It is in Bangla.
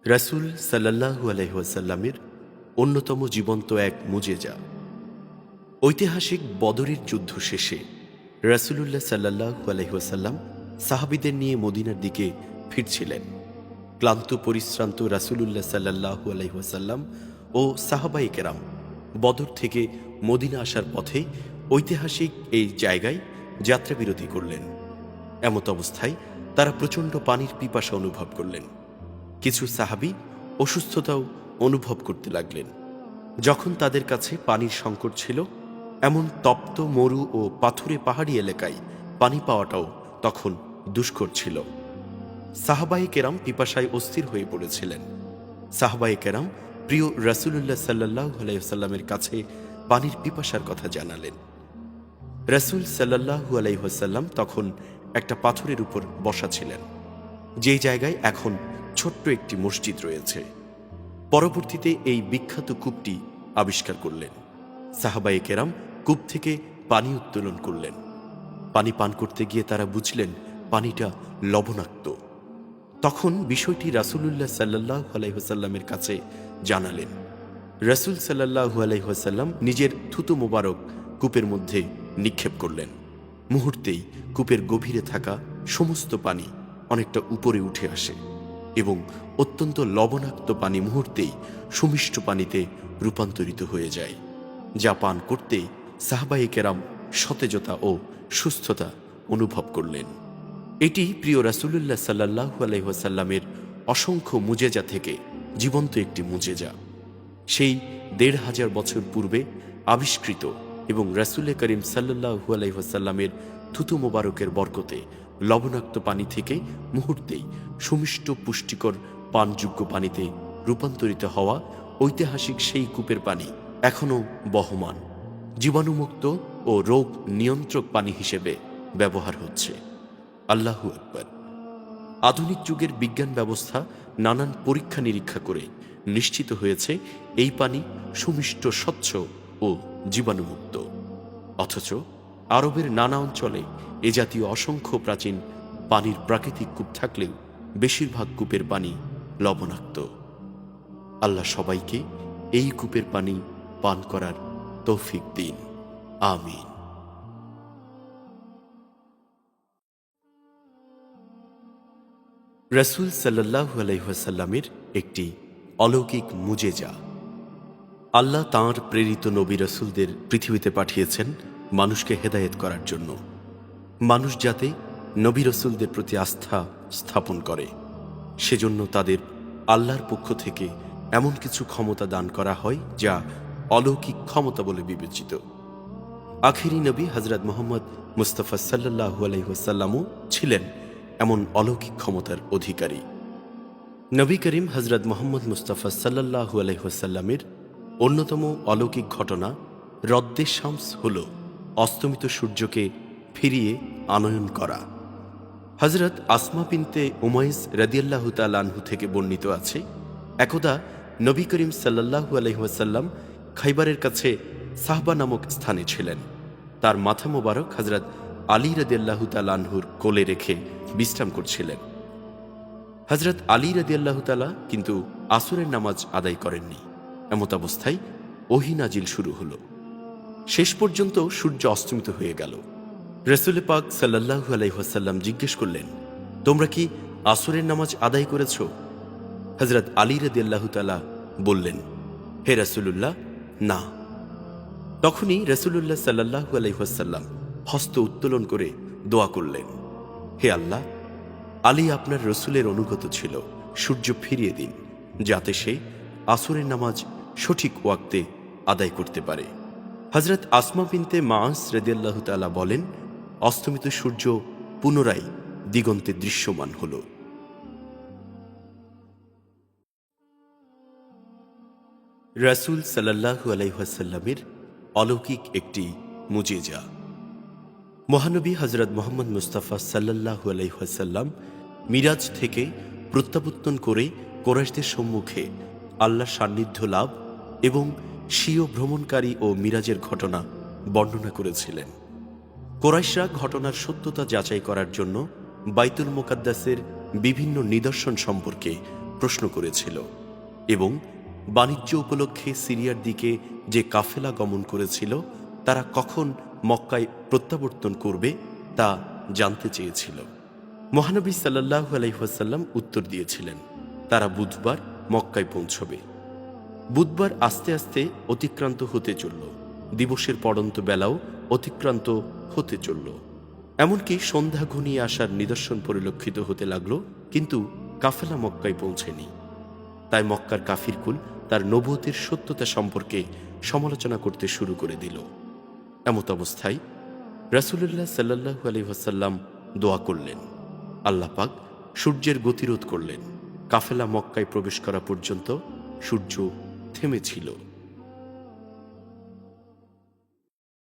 রাসূল সাল্লাল্লাহু আলাইহি ওয়াসাল্লামের অন্যতম জীবন্ত এক মুজেজা। ঐতিহাসিক বদরের যুদ্ধ শেষে রাসূলুল্লাহ সাল্লাল্লাহু আলাইহি ওয়াসাল্লাম সাহাবীদের নিয়ে মদিনার দিকে ফিরছিলেন। ক্লান্ত পরিশ্রান্ত রাসূলুল্লাহ সাল্লাল্লাহু আলাইহি ওয়াসাল্লাম ও সাহাবায়ে কেরাম বদর থেকে মদিনা আসার পথে ঐতিহাসিক এই জায়গায় যাত্রাবিরতি করলেন। এমত অবস্থায় তারা প্রচণ্ড পানির পিপাসা অনুভব করলেন। কিছু সাহাবী অসুস্থতাও অনুভব করতে লাগলেন। যখন তাদের কাছে পানির সংকট ছিল, এমন তপ্ত মরু ও পাথুরে পাহাড়ি এলাকায় পানি পাওয়াটাও তখন দুষ্কর ছিল। সাহাবায়ে কেরাম পিপাসায় অস্থির হয়ে পড়েছিলেন। সাহাবায়ে কেরাম প্রিয় রাসূলুল্লাহ সাল্লাল্লাহু আলাইহি ওয়াসাল্লামের কাছে পানির পিপাসার কথা জানালেন। রাসূল সাল্লাল্লাহু আলাইহি ওয়াসাল্লাম তখন একটা পাথরের উপর বসা ছিলেন, যেই জায়গায় এখন ছোট্ট একটি মসজিদ রয়েছে। পরবর্তীতে এই বিখ্যাত কূপটি আবিষ্কার করলেন। সাহাবায়ে কেরাম কূপ থেকে পানি উত্তোলন করলেন। পানি পান করতে গিয়ে তারা বুঝলেন পানিটা লবণাক্ত। তখন বিষয়টি রাসূলুল্লাহ সাল্লাল্লাহু আলাইহি ওয়াসাল্লামের কাছে জানালেন। রাসূল সাল্লাল্লাহু আলাইহি ওয়াসাল্লাম নিজের থুতু মোবারক কূপের মধ্যে নিক্ষেপ করলেন। মুহূর্তেই কূপের গভীরে থাকা সমস্ত পানি অনেকটা উপরে উঠে আসে এবং অত্যন্ত লবণাক্ত পানি মুহূর্তেই সুমিষ্ট পানিতে রূপান্তরিত হয়ে যায়, যা পান করতেই সাহাবায়ে কেরাম সতেজতা ও সুস্থতা অনুভব করলেন। এটি প্রিয় রাসূলুল্লাহ সাল্লাল্লাহু আলাইহি ওয়াসাল্লামের অসংখ্য মুজেজা থেকে জীবন্ত একটি মুজেজা। সেই ১৫০০ বছর পূর্বে আবিষ্কৃত এবং রাসূল করিম সাল্লাল্লাহু আলাইহি ওয়াসাল্লামের থুতু মোবারকের বরকতে লবণাক্ত পানি থেকে মুহূর্তেই সুমিষ্ট পুষ্টিকর পানযোগ্য পানিতে রূপান্তরিত হওয়া ঐতিহাসিক সেই কূপের পানি এখনও বহমান, জীবাণুমুক্ত ও রোগ নিয়ন্ত্রক পানি হিসেবে ব্যবহার হচ্ছে। আল্লাহু আকবার। আধুনিক যুগের বিজ্ঞান ব্যবস্থা নানান পরীক্ষা নিরীক্ষা করে নিশ্চিত হয়েছে এই পানি সুমিষ্ট, স্বচ্ছ ও জীবাণুমুক্ত। অথচ আরবের নানা অঞ্চলে এ জাতীয় অসংখ্য প্রাচীন পানির প্রাকৃতিক কূপ থাকলেও বেশিরভাগ কূপের পানি লবণাক্ত। আল্লাহ সবাইকে এই কূপের পানি পান করার তৌফিক দিন। আমিন। রাসূল সাল্লাল্লাহু আলাইহি ওয়াসাল্লামের একটি অলৌকিক মুজেজা। আল্লাহ তাঁর প্রেরিত নবী রাসূলদের পৃথিবীতে পাঠিয়েছেন মানুষকে হেদায়েত করার জন্য। মানুষ যাতে নবী রাসূলদের প্রতি আস্থা স্থাপন করে, সেজন্য তাদের আল্লাহর পক্ষ থেকে এমন কিছু ক্ষমতা দান করা হয় যা অলৌকিক ক্ষমতা বলে বিবেচিত। আখিরি নবী হযরত মুহাম্মদ মুস্তাফা সাল্লাল্লাহু আলাইহি ওয়াসাল্লামও ছিলেন এমন অলৌকিক ক্ষমতার অধিকারী। নবী করিম হযরত মুহাম্মদ মুস্তাফা সাল্লাল্লাহু আলাইহি ওয়াসাল্লামের অন্যতম অলৌকিক ঘটনা রদ্দে শামস হল অস্তমিত সূর্যকে ফিরিয়ে আনয়ন করা। হযরত আসমা বিনতে উমাইস রাদিয়াল্লাহু তাআলা আনহু থেকে বর্ণিত আছে, একদা নবী করিম সাল্লাল্লাহু আলাইহি ওয়াসাল্লাম খাইবারের কাছে সাহবা নামক স্থানে ছিলেন। তার মাথা মোবারক হযরত আলী রাদিয়াল্লাহু তাআলা আনহুর কোলে রেখে বিশ্রাম করছিলেন। হযরত আলী রাদিয়াল্লাহু তাআলা কিন্তু আসরের নামাজ আদায় করেননি। এমত অবস্থায় ওহী নাজিল শুরু হলো। শেষ পর্যন্ত সূর্য অস্তমিত হয়ে গেল। রাসূল পাক সাল্লাল্লাহু আলাইহি ওয়াসাল্লাম জিজ্ঞেস করলেন, তোমরা কি আসরের নামাজ আদায় করেছ? হযরত আলী রাদিয়াল্লাহু তাআলা বললেন, হে রাসূলুল্লাহ, না। তখনই রাসূলুল্লাহ সাল্লাল্লাহু আলাইহি ওয়াসাল্লাম হস্ত উত্তোলন করে দোয়া করলেন, হে আল্লাহ, আলী আপনার রসূলের অনুগত ছিল, সূর্য ফিরিয়ে দিন যাতে সে আসরের নামাজ সঠিক ওয়াক্তে আদায় করতে পারে। হযরত আসমা বিনতে মাআস রাদিয়াল্লাহু তাআলা বলেন, অস্তমিত সূর্য পুনরায় দিগন্তে দৃশ্যমান হল। রাসূল সাল্লাল্লাহু আলাইহি ওয়াসাল্লামের অলৌকিক একটি মুজেজা। মহানবী হযরত মুহাম্মদ মুস্তাফা সাল্লাল্লাহু আলাইহি ওয়াসাল্লাম মিরাজ থেকে প্রত্যাবর্তন করে কুরাইশদের সম্মুখে আল্লাহর সান্নিধ্য লাভ এবং স্বীয় ভ্রমণকারী ও মিরাজের ঘটনা বর্ণনা করেছিলেন। কুরাইশরা ঘটনার সত্যতা যাচাই করার জন্য বাইতুল মুকাদ্দাসের বিভিন্ন নিদর্শন সম্পর্কে প্রশ্ন করেছিল এবং বাণিজ্য উপলক্ষে সিরিয়ার দিকে যে কাফেলা গমন করেছিল তারা কখন মক্কায় প্রত্যাবর্তন করবে তা জানতে চেয়েছিল। মহানবী সাল্লাল্লাহু আলাইহি ওয়াসাল্লাম উত্তর দিয়েছিলেন, তারা বুধবার মক্কায় পৌঁছবে। বুধবার আস্তে আস্তে অতিক্রান্ত হতে চলল, দিবসের পড়ন্ত বেলাও অতিক্রান্ত হতে চলল, এমনকি সন্ধ্যা ঘনিয়ে আসার নিদর্শন পরিলক্ষিত হতে লাগলো, কিন্তু কাফেলা মক্কায় পৌঁছেনি। তাই মক্কার কাফিরকুল তার নবুয়তের সত্যতা সম্পর্কে সমালোচনা করতে শুরু করে দিল। এমত অবস্থায় রাসূলুল্লাহ সাল্লাল্লাহু আলাইহি ওয়াসাল্লাম দোয়া করলেন, আল্লাহ পাক সূর্যের গতিরোধ করলেন। কাফেলা মক্কায় প্রবেশ করা পর্যন্ত সূর্য থেমেছিল।